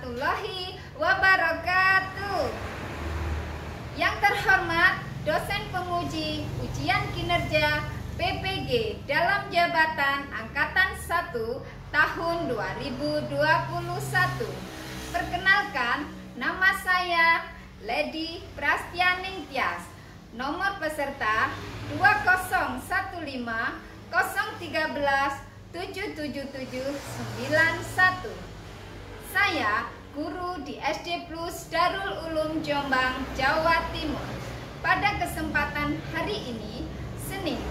warahmatullahi wabarakatuh. Yang terhormat dosen penguji ujian kinerja PPG dalam jabatan Angkatan 1 tahun 2021. Perkenalkan, nama saya Lady Prastianing Tias. Nomor peserta 2015 013 77791. Saya guru di SD Plus Darul Ulum Jombang, Jawa Timur. Pada kesempatan hari ini, Senin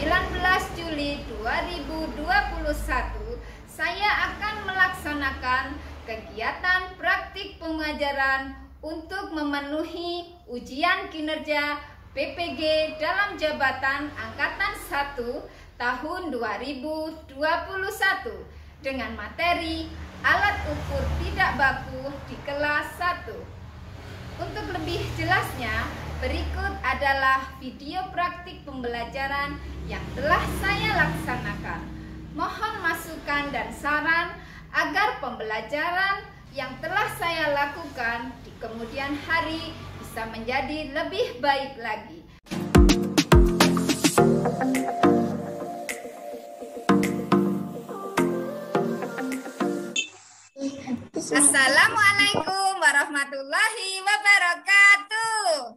19 Juli 2021, saya akan melaksanakan kegiatan praktik pengajaran untuk memenuhi ujian kinerja PPG dalam jabatan Angkatan 1 tahun 2021 dengan materi alat ukur tidak baku di kelas 1. Untuk lebih jelasnya, berikut adalah video praktik pembelajaran yang telah saya laksanakan. Mohon masukan dan saran agar pembelajaran yang telah saya lakukan di kemudian hari bisa menjadi lebih baik lagi. Assalamualaikum warahmatullahi wabarakatuh.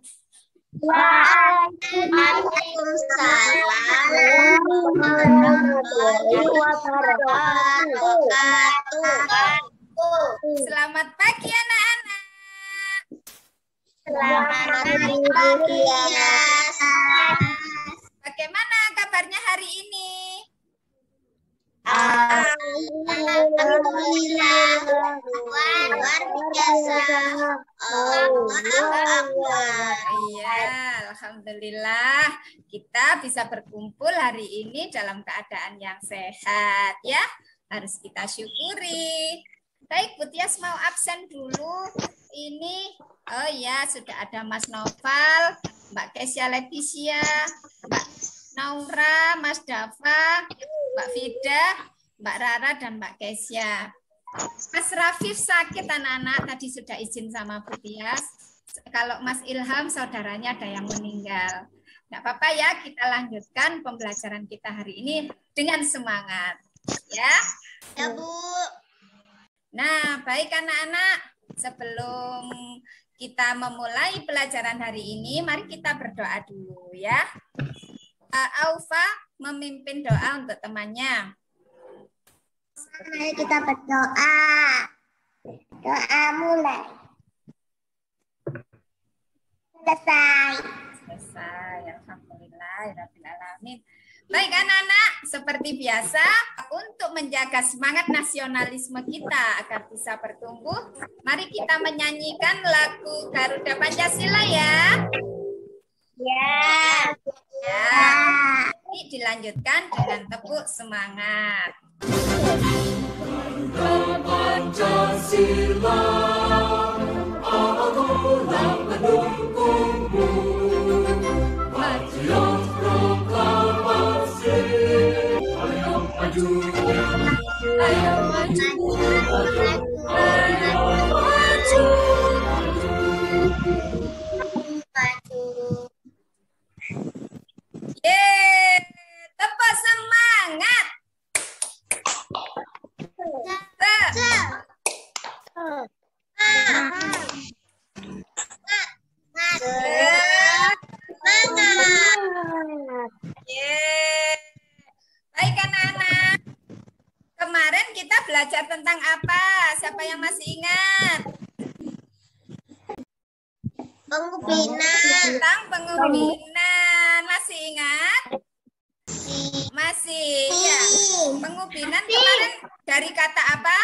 Waalaikumsalam warahmatullahi wabarakatuh. Selamat pagi anak-anak. Selamat pagi ya. Bagaimana kabarnya hari ini? Alhamdulillah, luar biasa. Iya, alhamdulillah kita bisa berkumpul hari ini dalam keadaan yang sehat ya. Harus kita syukuri. Baik, Bu Tias mau absen dulu. Ini, oh ya, sudah ada Mas Noval, Mbak Kesia Leticia, Mbak Naura, Mas Dava, Mbak Fida, Mbak Rara, dan Mbak Kesia. Mas Rafif sakit anak-anak, tadi sudah izin sama Bu Tias. Kalau Mas Ilham, saudaranya ada yang meninggal. Nggak apa-apa ya, kita lanjutkan pembelajaran kita hari ini dengan semangat. Ya, Ya Bu. nah, baik anak-anak. Sebelum kita memulai pelajaran hari ini, mari kita berdoa dulu ya. Aufa memimpin doa untuk temannya. Mari kita berdoa. Doa mulai. Selesai. Alhamdulillahirabbil alamin. Baik anak-anak, seperti biasa untuk menjaga semangat nasionalisme kita agar bisa bertumbuh, mari kita menyanyikan lagu Garuda Pancasila ya. Ya. Ya. Ini dilanjutkan dengan tepuk semangat. Garuda Pancasila, aku mendukungmu. Patriot proklamasi, ayo maju, ayo maju, ayo maju. Yeay, tepuk semangat. Baik anak-anak. Kemarin kita belajar tentang apa? Siapa yang masih ingat? Pengubinan. Tentang pengubinan. Masih ingat? Masih. Ya. Pengubinan kemarin dari kata apa?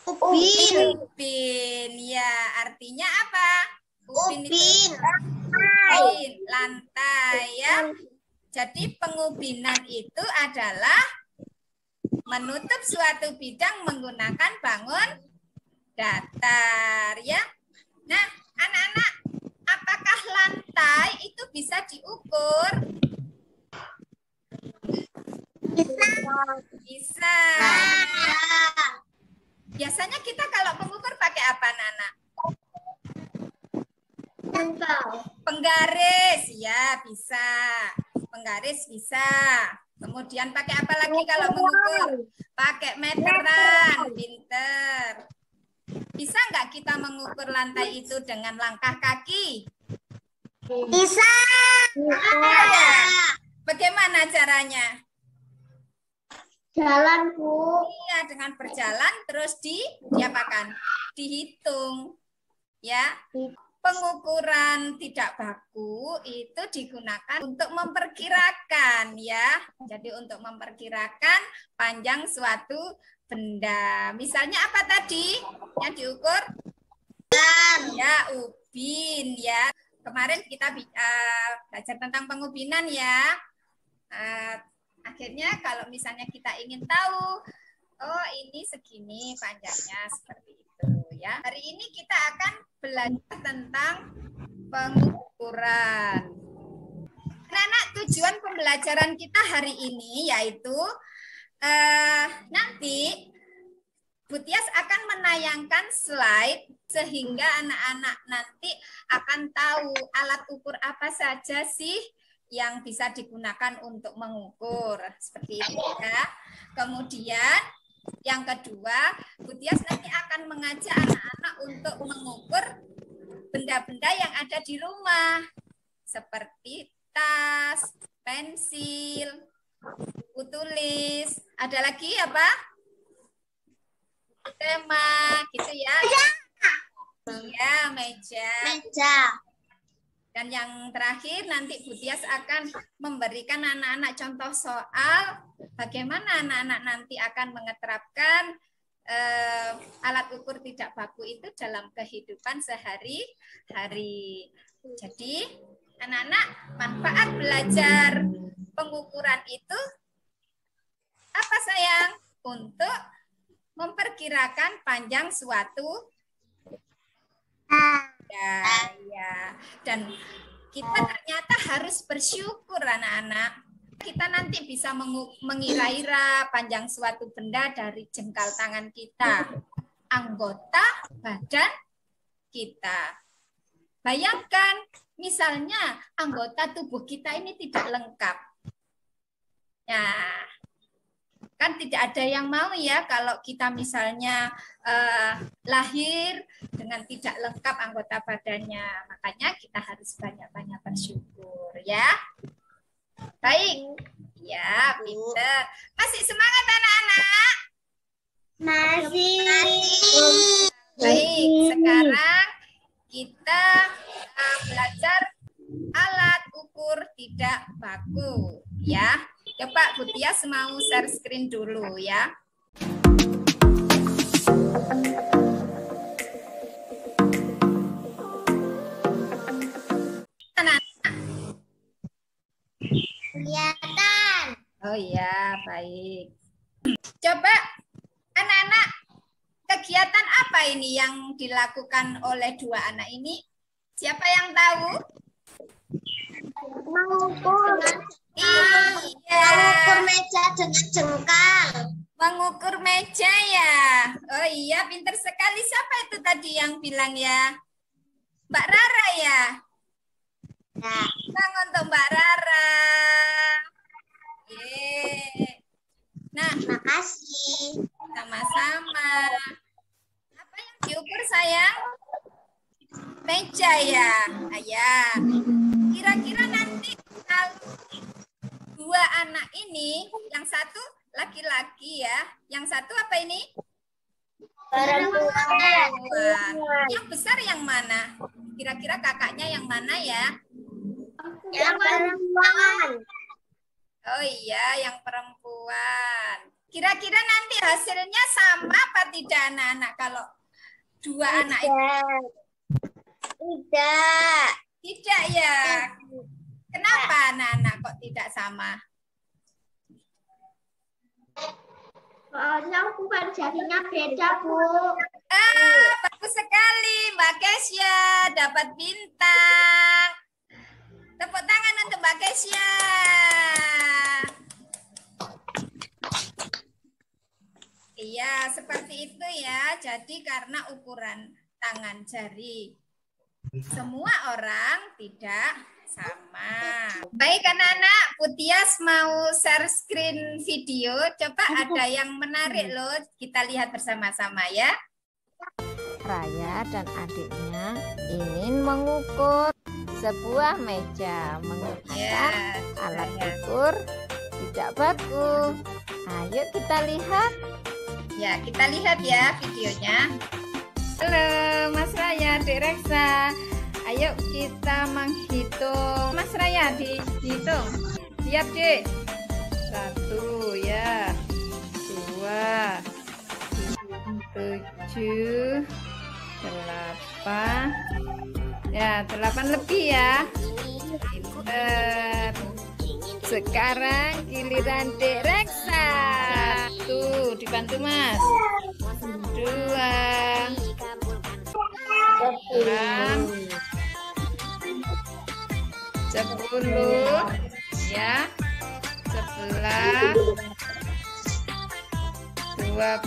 Ubin. Upin. Ya, artinya apa? Upin itu Ubin. lantai ya. Jadi pengubinan itu adalah menutup suatu bidang menggunakan bangun datar ya. Nah, anak-anak, apakah lantai itu bisa diukur? Bisa. Ya Biasanya kita kalau mengukur pakai apa, Anak? Penggaris, ya bisa. Penggaris bisa. Kemudian pakai apa lagi kalau mengukur? Pakai meteran, pinter. Bisa nggak kita mengukur lantai itu dengan langkah kaki? Bisa. Bagaimana caranya? Jalan, Bu. Iya, dengan berjalan terus diapakan? Dihitung. Ya. Pengukuran tidak baku itu digunakan untuk memperkirakan ya. Jadi untuk memperkirakan panjang suatu benda. Misalnya apa tadi yang diukur? Ya, ubin ya. Kemarin kita belajar tentang pengubinan ya. Akhirnya kalau misalnya kita ingin tahu, oh ini segini panjangnya seperti itu ya. Hari ini kita akan belajar tentang pengukuran. Anak-anak, tujuan pembelajaran kita hari ini yaitu nanti Bu Tias akan menayangkan slide sehingga anak-anak nanti akan tahu alat ukur apa saja sih yang bisa digunakan untuk mengukur seperti itu ya. Kemudian yang kedua, Bu Tias nanti akan mengajak anak-anak untuk mengukur benda-benda yang ada di rumah seperti tas, pensil, buku tulis, ada lagi apa? Tema, gitu ya. Iya, meja. Dan yang terakhir nanti Bu Tias akan memberikan anak-anak contoh soal bagaimana anak-anak nanti akan mengeterapkan alat ukur tidak baku itu dalam kehidupan sehari-hari. Jadi anak-anak, manfaat belajar pengukuran itu apa sayang? Untuk memperkirakan panjang suatu ya. Dan kita ternyata harus bersyukur anak-anak. Kita nanti bisa mengira-ira panjang suatu benda dari jengkal tangan kita, anggota badan kita. Bayangkan, misalnya anggota tubuh kita ini tidak lengkap. Nah, kan tidak ada yang mau ya kalau kita misalnya lahir dengan tidak lengkap anggota badannya. Makanya kita harus banyak-banyak bersyukur ya. Baik. Ya, pinter. Masih semangat anak-anak? Masih. Baik, sekarang kita belajar alat ukur tidak baku ya. Coba Bu Tias mau share screen dulu ya. Kelihatan. Oh iya, baik. Coba anak-anak, kegiatan apa ini yang dilakukan oleh dua anak ini? Siapa yang tahu? Mengukur. Iya. Mengukur meja dengan jengkal. Mengukur meja ya. Oh iya, pinter sekali. Siapa itu tadi yang bilang ya? Mbak Rara ya? Nah, Bang untuk Mbak Rara. Yeay. Nah, makasih. sama-sama. Apa yang diukur sayang? Meja ya. Ayah. Kira-kira nanti kalau dua anak ini, yang satu laki-laki ya, yang satu apa ini? Perempuan. Yang besar yang mana? Kira-kira kakaknya yang mana ya? Yang perempuan. Oh iya, yang perempuan. Kira-kira nanti hasilnya sama apa tidak anak-anak kalau dua anak itu? Tidak. Tidak ya. Kenapa anak-anak kok tidak sama? Soalnya bukan jadinya beda, Bu. Bagus sekali Mbak Kesya, dapat bintang. Tepuk tangan untuk Mbak Kesya. Iya, seperti itu ya. Jadi karena ukuran tangan jari semua orang tidak sama. Baik anak-anak, Putias mau share screen video. Coba ada yang menarik loh. Kita lihat bersama-sama ya. Raya dan adiknya ingin mengukur sebuah meja menggunakan alat ukur tidak baku. Ayo kita lihat. Ya, kita lihat ya videonya. Halo Mas Raya, Adik Reksa. Ayo kita menghitung. Mas Raya dihitung. Siap, Dik. 1 ya. 2 7 8. Ya, 8 lebih ya. Pinter. Sekarang giliran Dek Reksa. 1, dibantu Mas. 2 10 ya, 11 12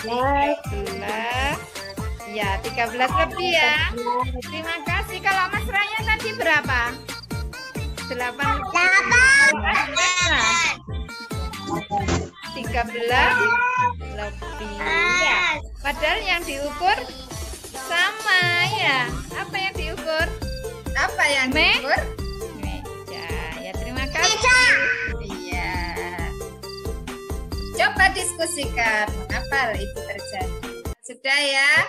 13 ya, 13 lebih ya. Terima kasih. Kalau Mas Raya tadi berapa? 8 13 lebih ya. Padahal yang diukur sama ya. Apa yang diukur? Apa yang diukur? Meja. Ya, terima kasih. Iya. Coba diskusikan mengapa itu terjadi. Sudah ya.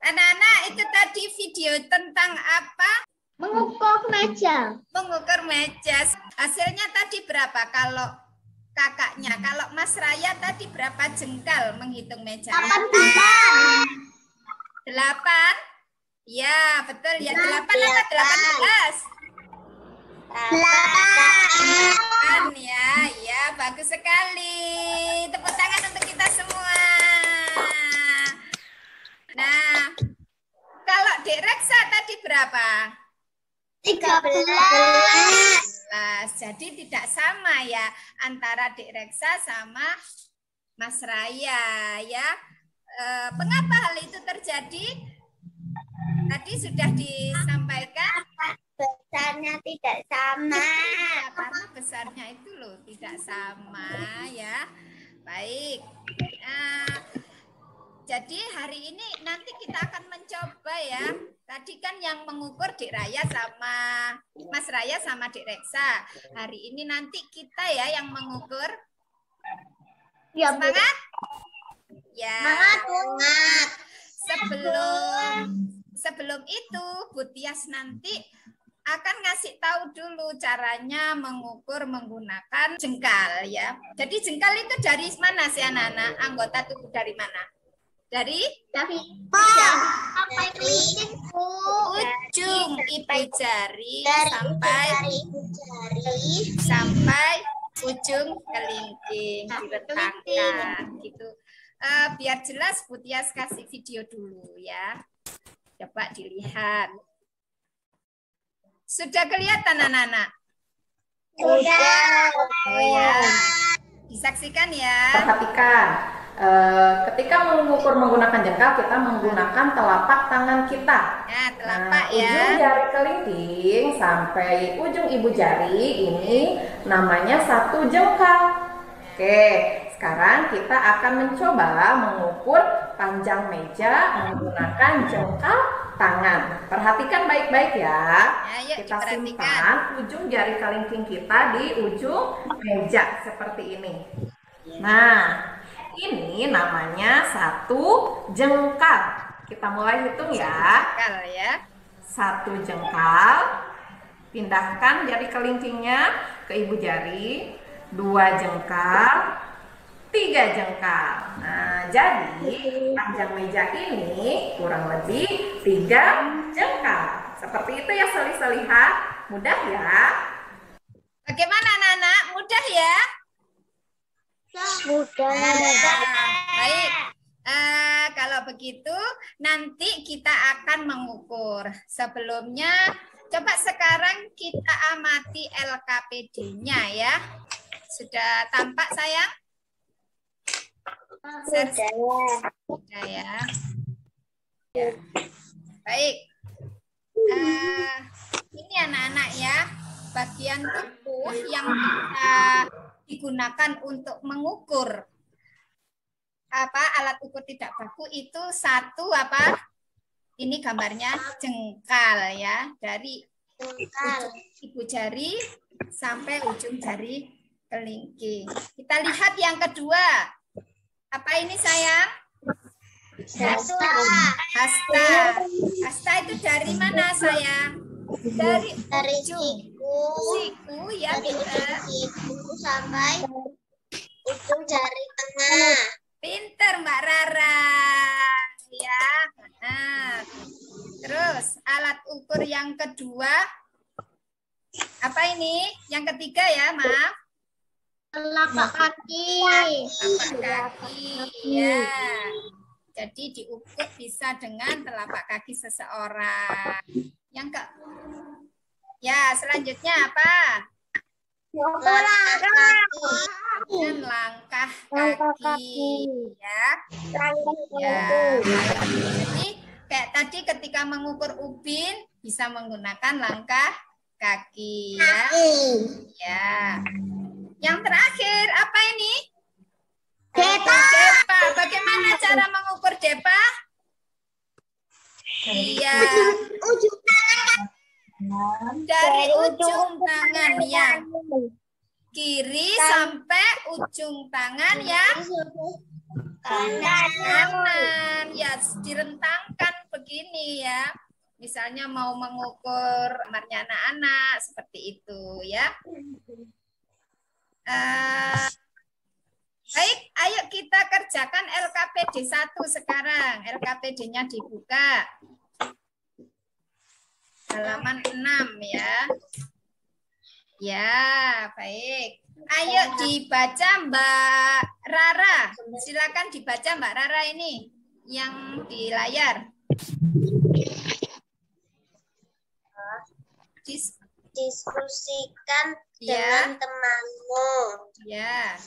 Anak-anak, itu tadi video tentang apa? Mengukur meja. Mengukur meja. Hasilnya tadi berapa kalau kakaknya? Kalau Mas Raya tadi berapa jengkal menghitung meja? 8. Ya, betul ya. 8 apa 18? 8 ya. Ya, bagus sekali. Tepuk tangan untuk kita semua. Nah, kalau Dek Reksa tadi berapa? 13. Jadi tidak sama ya antara Dek Reksa sama Mas Raya ya. Mengapa hal itu terjadi? Tadi sudah disampaikan. Besarnya tidak sama. Ya, karena besarnya itu loh tidak sama ya. Baik. Jadi hari ini nanti kita akan mencoba ya. Tadi kan yang mengukur Dek Raya sama Mas Raya sama Dek Reksa. Hari ini nanti kita ya yang mengukur. Ya, Semangat? Ya. Semangat. Sebelum itu Putias nanti akan ngasih tahu dulu caranya mengukur menggunakan jengkal ya. Jadi jengkal itu dari mana sih anak-anak? Anggota tubuh dari mana? Dari sampai ujung ibu jari sampai ujung kelingking diletakkan gitu. Biar jelas Putias kasih video dulu ya. Coba dilihat. Sudah kelihatan anak-anak? Sudah. Oh ya. Disaksikan ya. Perhatikan, ketika mengukur menggunakan jengkal, kita menggunakan telapak tangan kita. Ya, telapak ya. Ujung jari kelingking sampai ujung ibu jari ini namanya 1 jengkal. Oke, sekarang kita akan mencoba mengukur panjang meja menggunakan jengkal tangan. Perhatikan baik-baik ya. Ayo, Kita diperhatikan. simpan ujung jari kelingking kita di ujung meja seperti ini. Nah, ini namanya 1 jengkal. Kita mulai hitung ya. Jengkal ya. 1 jengkal. Pindahkan jari kelingkingnya ke ibu jari. 2 jengkal. 3 jengkal. Nah, jadi panjang meja ini kurang lebih 3 jengkal. Seperti itu ya seli-selihat. Mudah ya. Bagaimana anak-anak? Mudah ya? Mudah. Baik. Kalau begitu nanti kita akan mengukur. Sebelumnya coba sekarang kita amati LKPD-nya ya. Sudah tampak sayang? Sudah ya. Ya. Baik. Ini anak-anak ya, bagian tubuh yang bisa digunakan untuk mengukur alat ukur tidak baku itu satu apa? Ini gambarnya jengkal ya, dari ujung ibu jari sampai ujung jari kelingking. Kita lihat yang kedua. Apa ini sayang? Hasta. Hasta. Hasta itu dari mana sayang? Dari Siku. siku ya, Dari ujung pinter. siku sampai ujung jari tengah. Pinter Mbak Rara. Ya. Nah. Terus alat ukur yang kedua. Apa ini? Yang ketiga ya, maaf. Telapak kaki. Telapak kaki. Ya. Jadi diukur bisa dengan telapak kaki seseorang. Yang ke Ya, selanjutnya apa? Langkah kaki. Dengan langkah kaki. Ya. Ya. Jadi kayak tadi ketika mengukur ubin bisa menggunakan langkah kaki ya. Ya. Yang terakhir apa ini? Depa. Depa. Bagaimana cara mengukur depa? Iya. Ujung tangan. Dari ujung tangan yang kiri sampai ujung tangan yang kanan. Ya, direntangkan begini ya. Misalnya mau mengukur kamarnya anak-anak seperti itu ya. Baik, ayo kita kerjakan LKPD 1 sekarang. LKPD-nya dibuka. Halaman 6 ya. Ya, baik. Ayo dibaca Mbak Rara. Silakan dibaca Mbak Rara ini yang di layar. Diskusikan Ya. dengan temanmu. Ya.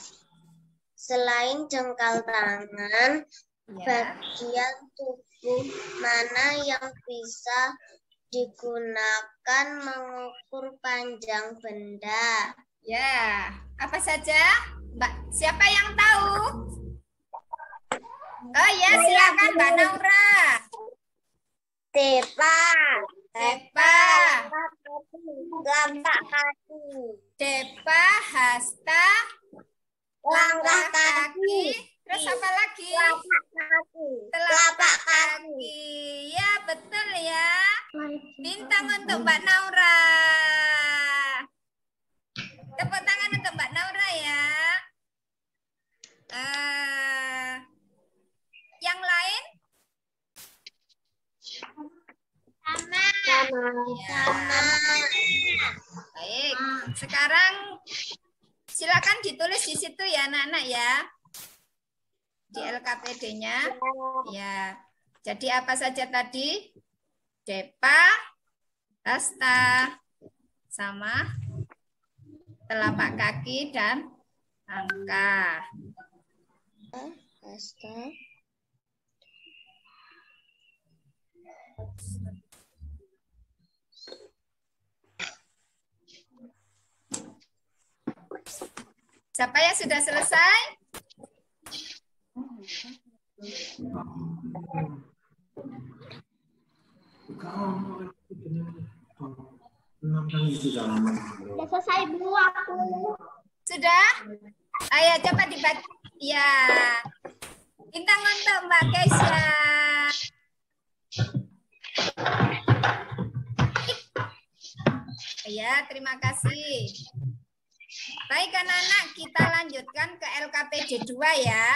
Selain jengkal tangan, Ya. bagian tubuh mana yang bisa digunakan mengukur panjang benda? Ya, apa saja? Mbak, siapa yang tahu? Oh ya, silakan Mbak Naura. Depa. Depa. Telapak kaki. Depa, hasta, langkah kaki. Terus apa lagi? Telapak kaki. Telapak kaki. Ya, betul ya. Bintang untuk Mbak Naura. Tepuk tangan untuk Mbak Naura ya. Yang lain? Sama. Ya. Baik. Sekarang silakan ditulis di situ ya anak-anak ya. Di LKPD-nya. Ya. Jadi apa saja tadi? Depa, hasta, sama telapak kaki dan angka. Hasta. Siapa yang sudah selesai? Sudah selesai Bu aku. Sudah? Ayo coba dibaca. Ya. Bintang untuk Mbak Keisha. Ya, terima kasih. Baik anak-anak, kita lanjutkan ke LKPD 2 ya.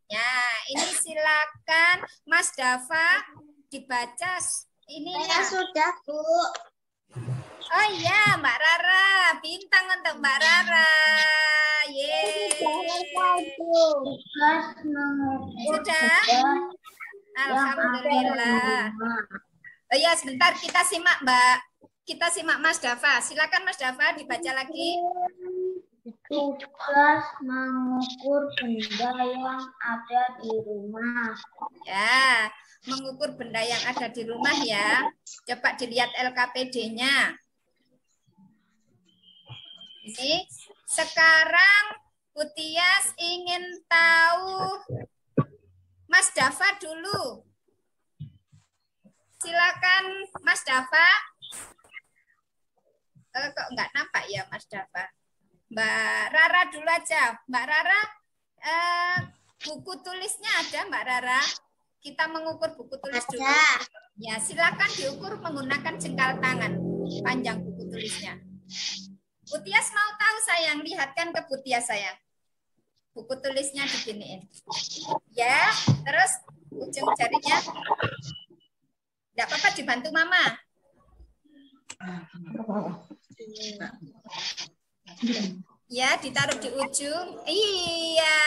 Ya, ini silakan Mas Dava dibaca ini. Saya sudah Bu. Oh iya, Mbak Rara. Bintang untuk Mbak Rara. Yeay. Sudah? Alhamdulillah. Oh ya, sebentar kita simak Mbak. Kita simak Mas Dava. Silakan Mas Dava dibaca lagi. Tugas mengukur benda yang ada di rumah. Ya, mengukur benda yang ada di rumah ya. Coba dilihat LKPD-nya. Ini sekarang Utias ingin tahu Mas Dava dulu. Silakan Mas Dava. Kok nggak nampak ya Mas Dava? Mbak Rara dulu aja. Mbak Rara, buku tulisnya ada Mbak Rara? Kita mengukur buku tulis dulu. Ya, silakan diukur menggunakan jengkal tangan. Panjang buku tulisnya. Utias mau tahu sayang, lihatkan ke Butias sayang. Buku tulisnya diginiin. Ya, terus ujung jarinya. Enggak apa-apa dibantu Mama. Ya, ditaruh di ujung. Iya.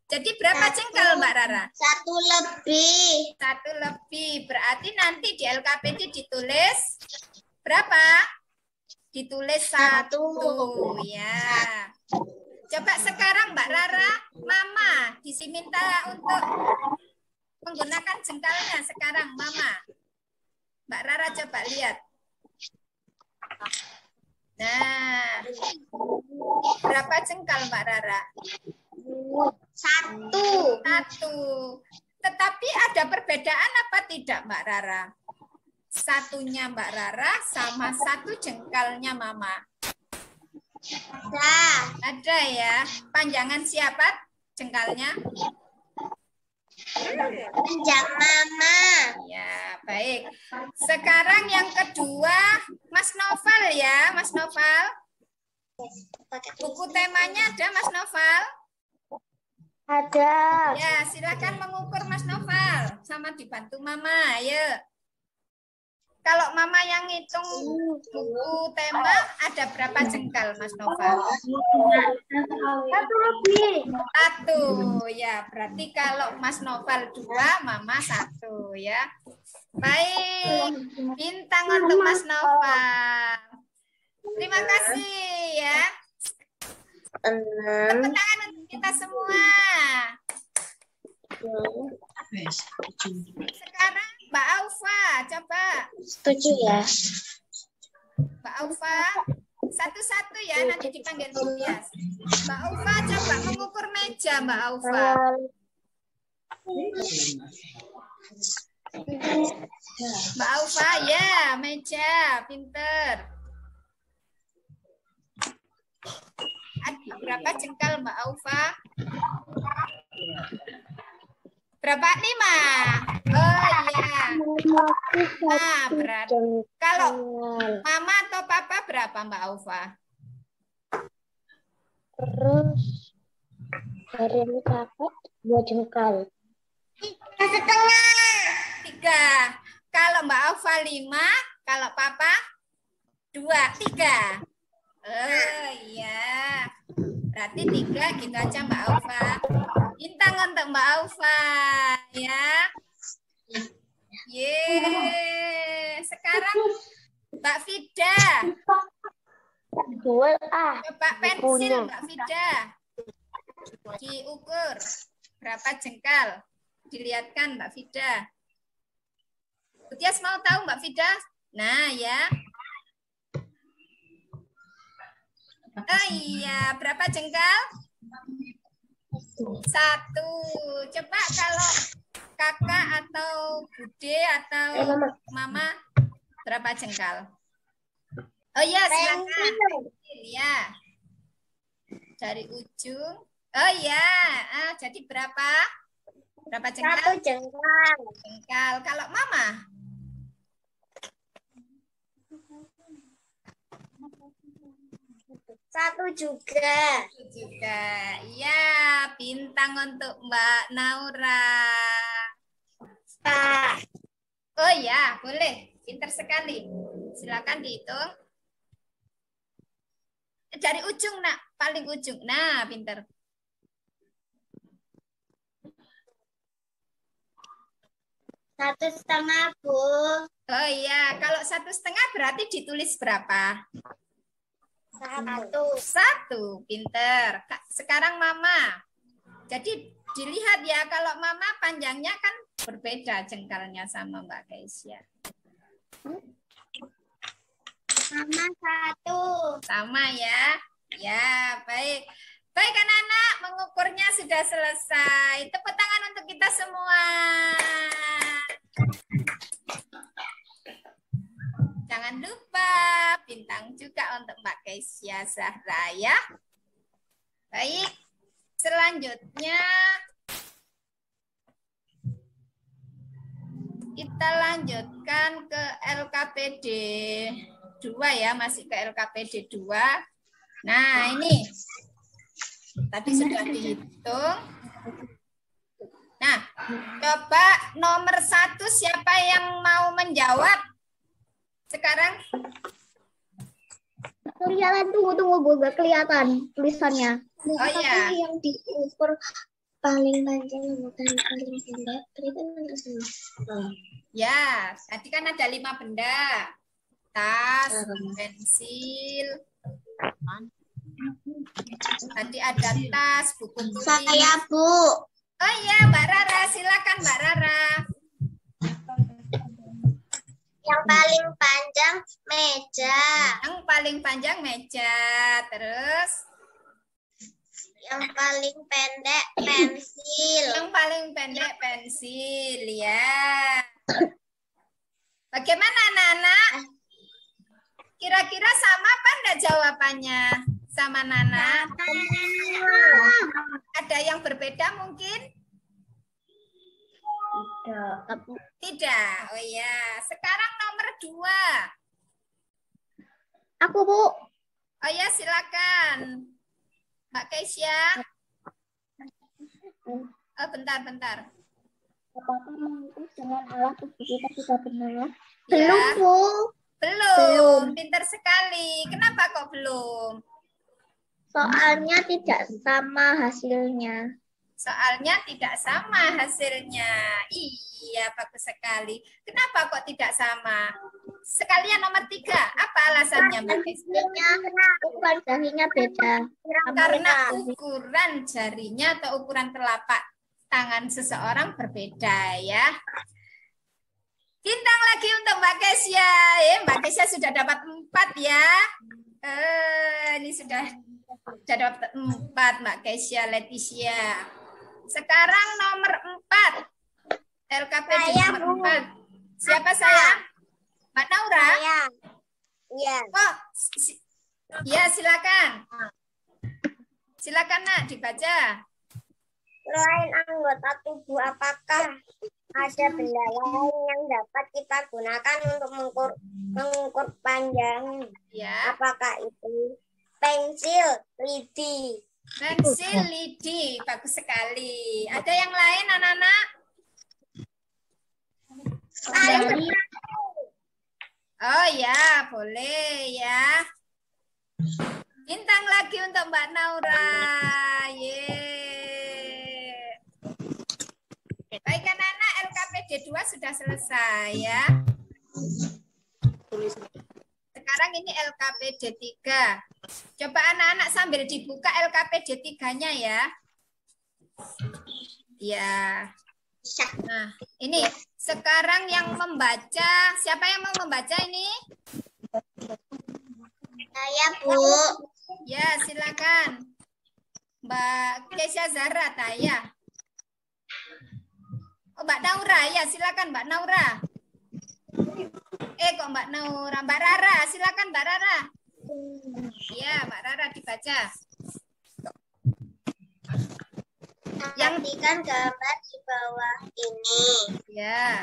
Jadi berapa jengkal Mbak Rara? 1 lebih. 1 lebih. Berarti nanti di LKPD ditulis berapa? Ditulis 1. Ya. Coba sekarang Mbak Rara, Mama diminta untuk menggunakan jengkalnya sekarang Mama. Mbak Rara coba lihat. Nah, berapa jengkal Mbak Rara? 1. 1. Tetapi ada perbedaan apa tidak Mbak Rara? Satunya Mbak Rara sama 1 jengkalnya Mama. Ada ya. Panjangan siapa jengkalnya? Panjang Mama. Ya, baik. Sekarang yang kedua, Mas Noval ya, Mas Noval. Buku temanya ada Mas Noval? Ada. Ya, silakan mengukur Mas Noval sama dibantu Mama, ayo. Kalau Mama yang ngitung buku tema ada berapa jengkal Mas Noval? 1 lebih. 1 ya, berarti kalau Mas Noval 2, Mama 1 ya. Baik, bintang untuk Mas Noval. Terima kasih ya. Tepuk tangan untuk kita semua. Sekarang Mbak Aufa, coba. Setuju ya. Mbak Aufa, satu-satu ya, nanti dipanggil Butias. Mbak Aufa, coba mengukur meja, Mbak Aufa. Mbak Aufa, ya, meja, pinter. Ada berapa jengkal Mbak Aufa? Berapa? 5. Oh iya. Nah, berarti kalau Mama atau Papa berapa Mbak Aufa? Terus dari ini dapat 2 jengkal. 3. Kalau Mbak Aufa 5, kalau Papa 2, 3. Oh iya. Berarti 3 gitu aja Mbak Aufa. Bintang untuk Mbak Aufa ya. Sekarang Mbak Fida. Coba pensil Mbak Fida. Diukur berapa jengkal? Dilihatkan Mbak Fida. Butias mau tahu Mbak Fida? Nah ya. Oh iya, berapa jengkal? 1. Coba kalau kakak atau bude atau mama berapa jengkal? Oh iya, silakan. Ya. Dari ujung. Oh iya, jadi berapa? Berapa jengkal? 1 jengkal. Jengkal. Kalau mama? 1 juga. Ya, bintang untuk Mbak Naura. Oh ya, boleh. Pinter sekali. Silakan dihitung. Dari ujung, Nak. Paling ujung. Nah, pinter. Satu setengah, Bu. Oh iya, kalau 1,5 berarti ditulis berapa? 1. Pinter. Sekarang Mama. Jadi dilihat ya, kalau Mama panjangnya kan berbeda jengkalnya sama Mbak Keisha. Sama 1. Sama ya. Ya, baik. Baik anak-anak, mengukurnya sudah selesai. Tepuk tangan untuk kita semua. Jangan lupa bintang juga untuk Mbak Keisha Zahra ya. Baik, selanjutnya kita lanjutkan ke LKPD 2 ya, masih ke LKPD 2. Nah, ini tadi sudah dihitung. Nah, coba nomor 1 siapa yang mau menjawab? Sekarang Kelihatan, tunggu Bu, gak kelihatan tulisannya. Oh iya. Yang diukur paling panjang dan paling pendek, kelihatan ke sini. ya, tadi kan ada 5 benda. Tas, pensil. Tadi ada tas, buku tulis. Saya Bu. Oh iya, Mbak Rara, silakan Mbak Rara. Yang paling panjang meja. Yang paling panjang meja, terus Yang paling pendek pensil. yang paling pendek pensil ya. Bagaimana anak-anak? Kira-kira sama apa enggak jawabannya sama Nana? Ada yang berbeda mungkin? Tidak. Oh ya, sekarang nomor 2. Aku Bu. Oh ya, silakan. Mbak Keisha. Oh, bentar. Apakah mengukur dengan alat ukur kita sudah benar? Ya. Belum Bu. Belum. Pintar sekali. Kenapa kok belum? Soalnya tidak sama hasilnya. Soalnya tidak sama hasilnya. Iya, bagus sekali. Kenapa kok tidak sama? Sekalian nomor 3. Apa alasannya, Mbak Keisha? Ukuran jarinya beda. Karena ukuran jarinya atau ukuran telapak tangan seseorang berbeda ya. Bintang lagi untuk Mbak Keisha. Mbak Keisha sudah dapat 4 ya. Ini sudah dapat 4 Mbak Keisha Leticia. Sekarang nomor 4. LKPD nomor 4. Siapa saya? Mbak Naura? Iya. Oh, ya silakan. Silakan Nak dibaca. Selain anggota tubuh, apakah ada benda lain yang dapat kita gunakan untuk mengukur panjang? Ya. Apakah itu pensil, lidi? Pensil lidi, bagus sekali. Ada yang lain anak-anak? Oh ya, boleh ya. Bintang lagi untuk Mbak Naura. Baik anak-anak, LKPD 2 sudah selesai ya. Sekarang ini LKPD 3. Coba anak-anak sambil dibuka LKPD 3-nya ya. Ya. Nah, ini sekarang yang membaca, siapa yang mau membaca ini? Saya Bu. Ya, silakan. Mbak Keisha Zahra, Taya. Oh, Mbak Naura, ya silakan Mbak Naura. Kok Mbak Naura, Mbak Rara, silakan Mbak Rara. Ya, Mbak Rara dibaca. Yang perhatikan gambar di bawah ini. Ya.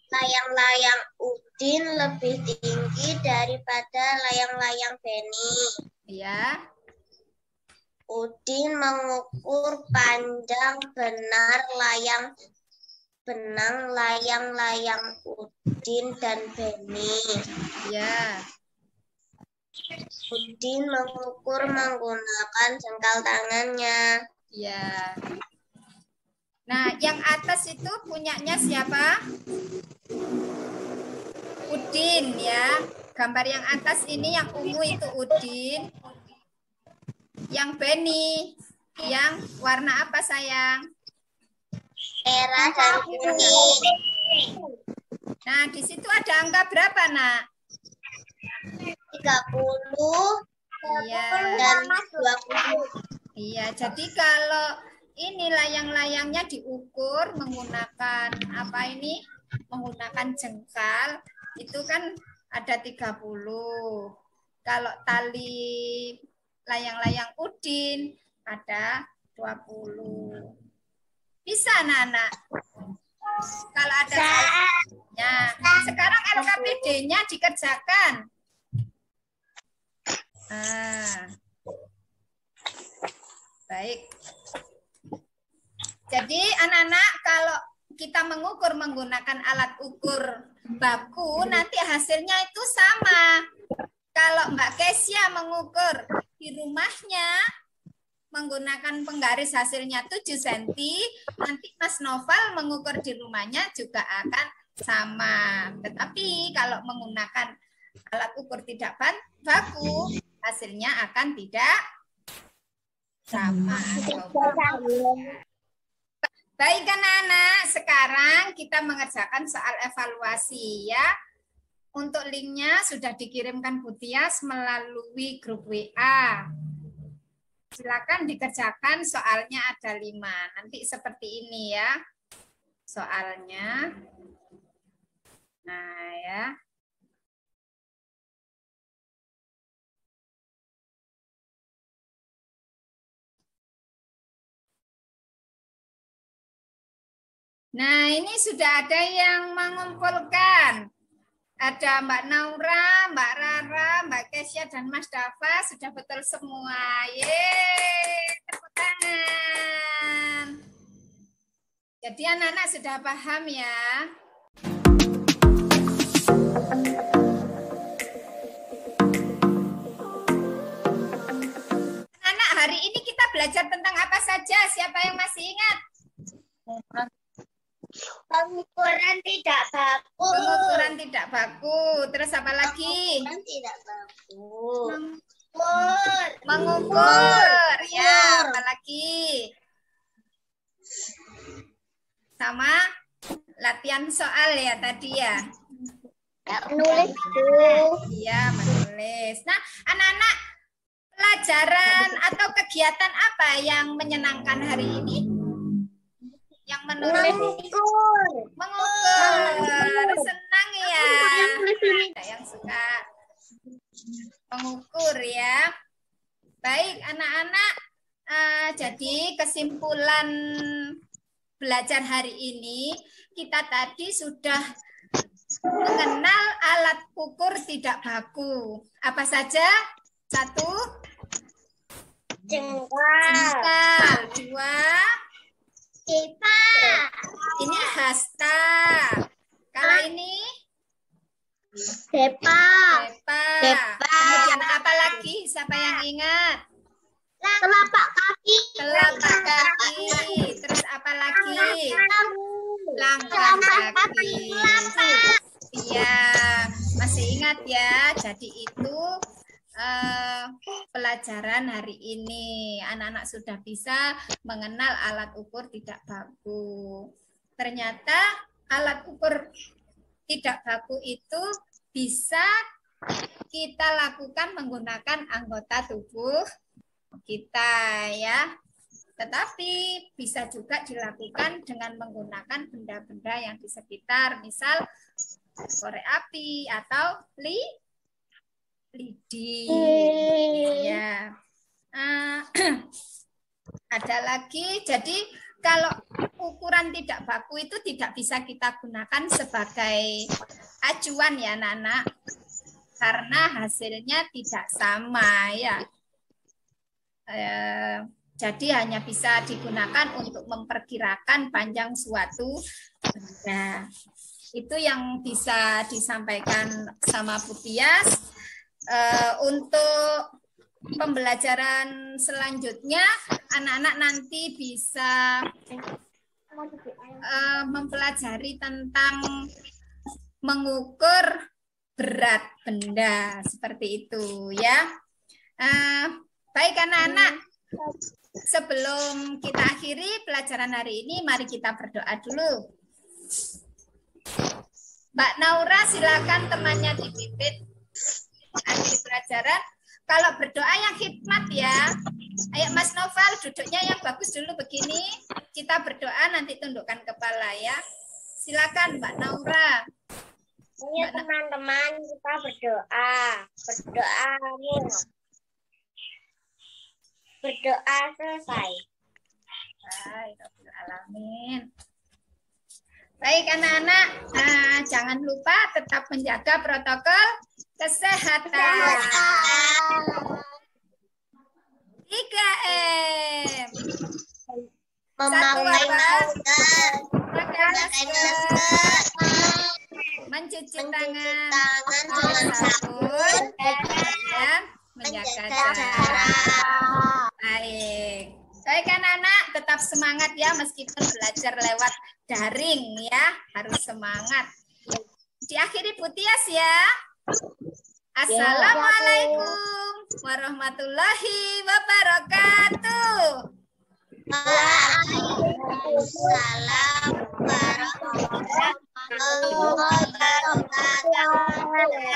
Layang-layang Udin lebih tinggi daripada layang-layang Beni. Ya. Udin mengukur panjang benar layang-layang Udin dan Beni. Ya. Udin mengukur menggunakan jengkal tangannya. Ya. Nah, yang atas itu punyanya siapa? Udin ya. Gambar yang atas ini yang ungu itu Udin. Yang Beni. Yang warna apa sayang? Merah dan kuning. Nah, di situ ada angka berapa, Nak? 30 Iya. dan 20. Iya, jadi kalau ini layang-layangnya diukur menggunakan apa ini? Menggunakan jengkal, itu kan ada 30. Kalau tali layang-layang Udin ada 20. Bisa, anak-anak? Kalau ada salahnya. Sekarang LKPD-nya dikerjakan. Baik. Jadi anak-anak kalau kita mengukur menggunakan alat ukur baku, nanti hasilnya itu sama. Kalau Mbak Kesia mengukur di rumahnya menggunakan penggaris hasilnya 7 cm, nanti Mas Noval mengukur di rumahnya juga akan sama. Tetapi kalau menggunakan alat ukur tidak baku, hasilnya akan tidak sama. Baik anak-anak, sekarang kita mengerjakan soal evaluasi ya. Untuk linknya sudah dikirimkan Bu Tias melalui grup WA. Silakan dikerjakan, soalnya ada 5. Nanti seperti ini ya soalnya. Nah ya. Nah, ini sudah ada yang mengumpulkan. Ada Mbak Naura, Mbak Rara, Mbak Kesia, dan Mas Dava. Sudah betul semua. Yeay, tepuk tangan. Jadi anak-anak sudah paham ya. Anak-anak, hari ini kita belajar tentang apa saja? Siapa yang masih ingat? Pengukuran tidak baku. Pengukuran tidak baku. Terus apa lagi? Pengukuran tidak baku. Mengukur. Ya, apa lagi? Sama latihan soal ya tadi ya. Menulis Bu. Iya, menulis. Nah, anak-anak, pelajaran atau kegiatan apa yang menyenangkan hari ini? Yang menulis mengukur. Senang ya. Ada yang suka mengukur ya. Baik anak-anak, jadi kesimpulan belajar hari ini, kita tadi sudah mengenal alat ukur tidak baku. Apa saja? 1, jengkal. 2, Kipa. ini hasta. Kalau ini Depa. Depa. Kemudian apa lagi? Siapa yang ingat? Telapak kaki. Telapak kaki. Terus apa lagi? Langkah kaki. Iya, masih ingat ya. Jadi itu pelajaran hari ini. Anak-anak sudah bisa mengenal alat ukur tidak baku. Ternyata alat ukur tidak baku itu bisa kita lakukan menggunakan anggota tubuh kita ya. Tetapi bisa juga dilakukan dengan menggunakan benda-benda yang di sekitar, misal korek api atau lidi. Ya. Ada lagi, jadi kalau ukuran tidak baku itu tidak bisa kita gunakan sebagai acuan ya anak-anak, karena hasilnya tidak sama ya. Jadi hanya bisa digunakan untuk memperkirakan panjang suatu benda. Itu yang bisa disampaikan sama Bu Tias. Untuk pembelajaran selanjutnya, anak-anak nanti bisa mempelajari tentang mengukur berat benda, seperti itu ya. Baik anak-anak, sebelum kita akhiri pelajaran hari ini, mari kita berdoa dulu. Mbak Naura, silakan temannya dipimpin akhir pelajaran. Kalau berdoa yang hikmat ya. Ayo Mas Noval, duduknya yang bagus dulu begini. Kita berdoa, nanti tundukkan kepala ya. Silakan Mbak Naura. Ayo teman-teman, kita berdoa. Berdoa selesai. Alamin. Baik anak-anak, jangan lupa tetap menjaga protokol kesehatan. 3M. Memakai masker, Pakai masker. Mencuci tangan dengan sabun dan menjaga jarak. Baik anak-anak, tetap semangat ya meskipun belajar lewat daring ya, harus semangat. Diakhiri Bu Tias ya. Assalamualaikum warahmatullahi wabarakatuh. Waalaikumsalam warahmatullahi wabarakatuh.